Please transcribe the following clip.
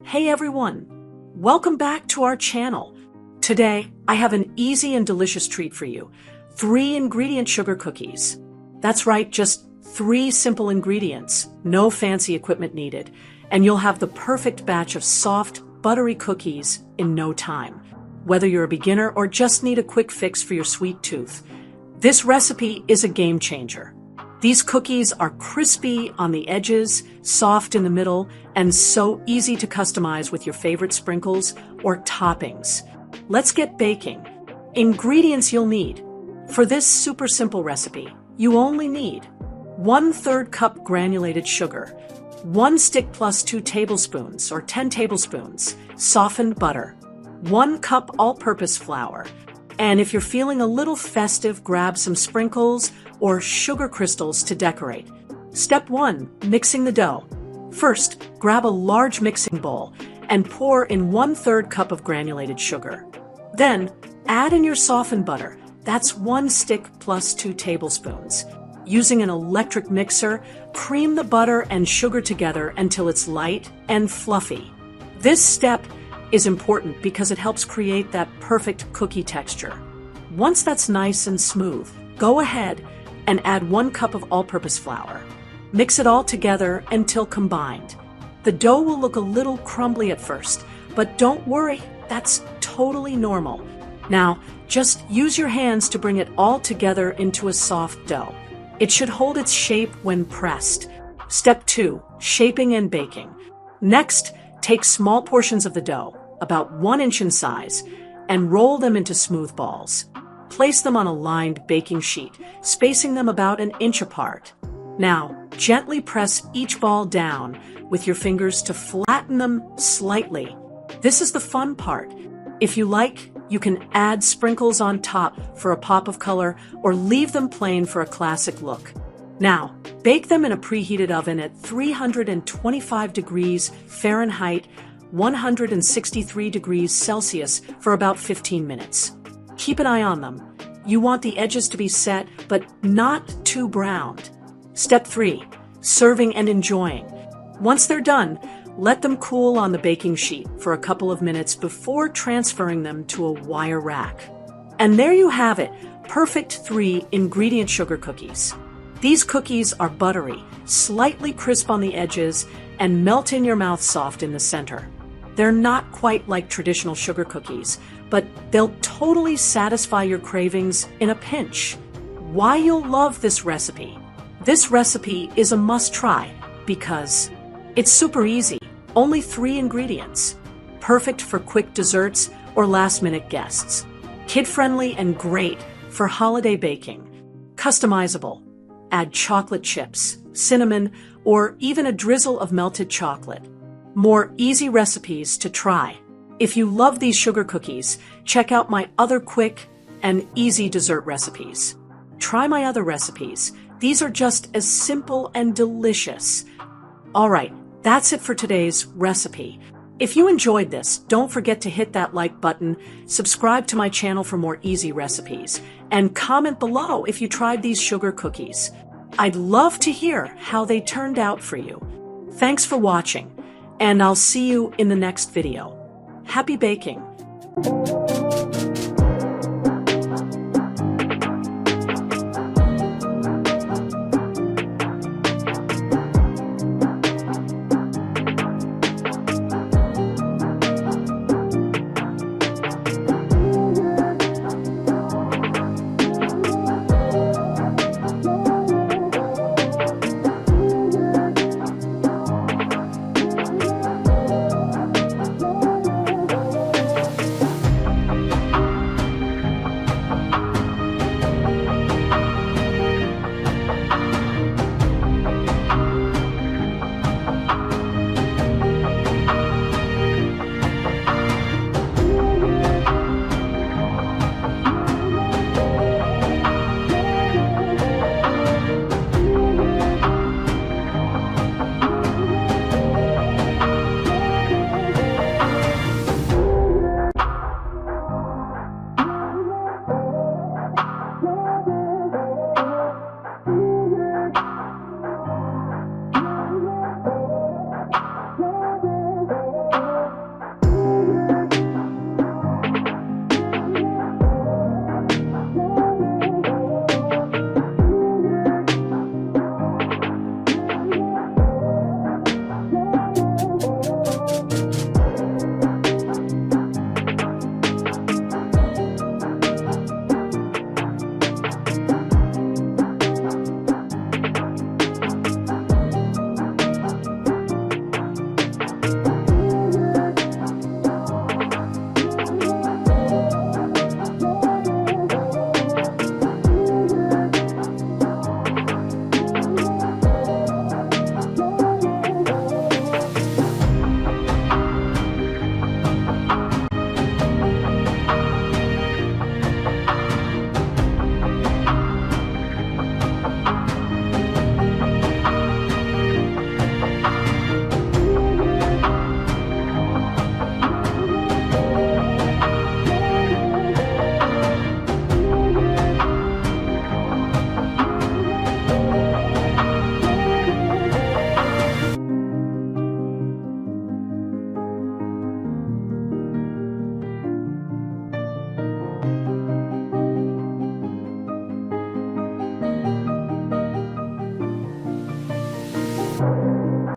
Hey everyone! Welcome back to our channel. Today, I have an easy and delicious treat for you. 3-ingredient sugar cookies. That's right, just 3 simple ingredients, no fancy equipment needed, and you'll have the perfect batch of soft, buttery cookies in no time. Whether you're a beginner or just need a quick fix for your sweet tooth, this recipe is a game changer. These cookies are crispy on the edges, soft in the middle, and so easy to customize with your favorite sprinkles or toppings. Let's get baking. Ingredients you'll need. For this super simple recipe, you only need 1/3 cup granulated sugar, 1 stick plus 2 tablespoons or 10 tablespoons softened butter, 1 cup all-purpose flour, and if you're feeling a little festive, grab some sprinkles or sugar crystals to decorate. Step 1. Mixing the dough. First, grab a large mixing bowl and pour in 1/3 cup of granulated sugar. Then, add in your softened butter. That's 1 stick plus 2 tablespoons. Using an electric mixer, cream the butter and sugar together until it's light and fluffy. This step is important because it helps create that perfect cookie texture. Once that's nice and smooth, go ahead and add 1 cup of all-purpose flour. Mix it all together until combined. The dough will look a little crumbly at first, but don't worry, that's totally normal. Now, just use your hands to bring it all together into a soft dough. It should hold its shape when pressed. Step 2. Shaping and baking. Next, take small portions of the dough, about 1 inch in size, and roll them into smooth balls. Place them on a lined baking sheet, spacing them about 1 inch apart. Now, gently press each ball down with your fingers to flatten them slightly. This is the fun part. If you like, you can add sprinkles on top for a pop of color or leave them plain for a classic look. Now, bake them in a preheated oven at 325 degrees Fahrenheit, 163 degrees Celsius for about 15 minutes. Keep an eye on them. You want the edges to be set, but not too browned. Step 3. Serving and enjoying. Once they're done, let them cool on the baking sheet for a couple of minutes before transferring them to a wire rack. And there you have it, perfect 3-ingredient sugar cookies. These cookies are buttery, slightly crisp on the edges, and melt in your mouth soft in the center. They're not quite like traditional sugar cookies, but they'll totally satisfy your cravings in a pinch. Why you'll love this recipe? This recipe is a must-try because it's super easy, only 3 ingredients. Perfect for quick desserts or last-minute guests. Kid-friendly and great for holiday baking. Customizable. Add chocolate chips, cinnamon, or even a drizzle of melted chocolate. More easy recipes to try. If you love these sugar cookies, check out my other quick and easy dessert recipes. Try my other recipes. These are just as simple and delicious. Alright, that's it for today's recipe. If you enjoyed this, don't forget to hit that like button, subscribe to my channel for more easy recipes, and comment below if you tried these sugar cookies. I'd love to hear how they turned out for you. Thanks for watching, and I'll see you in the next video. Happy baking!